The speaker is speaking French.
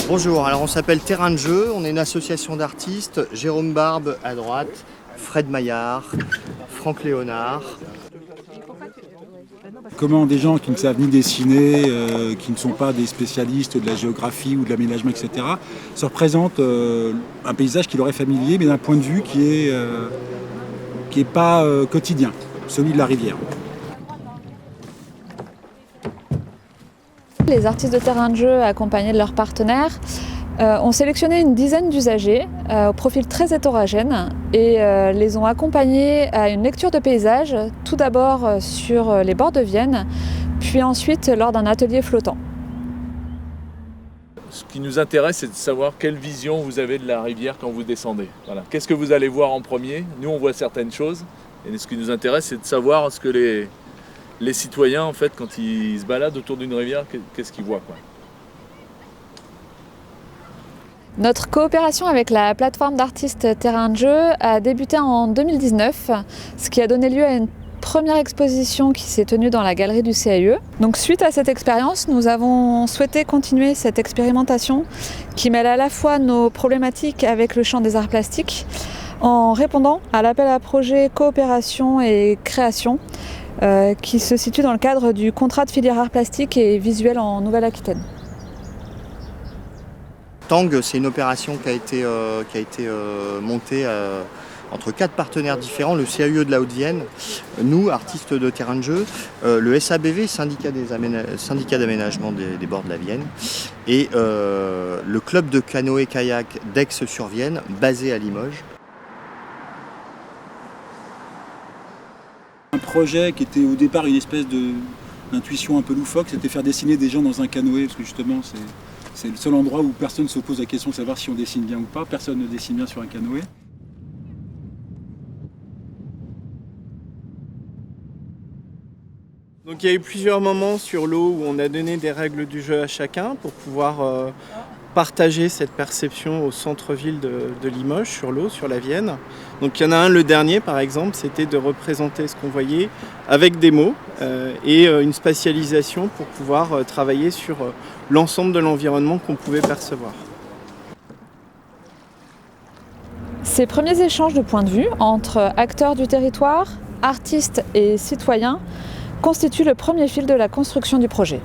Bonjour, alors on s'appelle Terrain de Jeu, on est une association d'artistes, Jérôme Barbe à droite, Fred Maillard, Franck Léonard. Comment des gens qui ne savent ni dessiner, qui ne sont pas des spécialistes de la géographie ou de l'aménagement, etc., se représentent un paysage qui leur est familier, mais d'un point de vue qui est pas quotidien, celui de la rivière. Les artistes de terrain de jeu, accompagnés de leurs partenaires, ont sélectionné une dizaine d'usagers au profil très hétérogène et les ont accompagnés à une lecture de paysage, tout d'abord sur les bords de Vienne, puis ensuite lors d'un atelier flottant. Ce qui nous intéresse, c'est de savoir quelle vision vous avez de la rivière quand vous descendez. Voilà. Qu'est-ce que vous allez voir en premier? Nous, on voit certaines choses. Et ce qui nous intéresse, c'est de savoir ce que les citoyens, en fait, quand ils se baladent autour d'une rivière, qu'est-ce qu'ils voient, quoi. Notre coopération avec la plateforme d'artistes Terrain de Jeu a débuté en 2019, ce qui a donné lieu à une première exposition qui s'est tenue dans la galerie du CAE. Donc suite à cette expérience, nous avons souhaité continuer cette expérimentation qui mêle à la fois nos problématiques avec le champ des arts plastiques en répondant à l'appel à projet coopération et création qui se situe dans le cadre du contrat de filière arts plastiques et visuel en Nouvelle-Aquitaine. Tang, c'est une opération qui a été montée entre 4 partenaires différents, le CAE de la Haute-Vienne, nous, artistes de terrain de jeu, le SABV, syndicat d'aménagement des bords de la Vienne, et le club de canoë-kayak d'Aix-sur-Vienne, basé à Limoges. Un projet qui était au départ une espèce d'intuition un peu loufoque, c'était faire dessiner des gens dans un canoë, parce que justement c'est le seul endroit où personne ne se pose la question de savoir si on dessine bien ou pas, personne ne dessine bien sur un canoë. Donc il y a eu plusieurs moments sur l'eau où on a donné des règles du jeu à chacun pour pouvoir partager cette perception au centre-ville de Limoges, sur l'eau, sur la Vienne. Donc il y en a un, le dernier par exemple, c'était de représenter ce qu'on voyait avec des mots et une spatialisation pour pouvoir travailler sur l'ensemble de l'environnement qu'on pouvait percevoir. Ces premiers échanges de points de vue entre acteurs du territoire, artistes et citoyens constituent le premier fil de la construction du projet.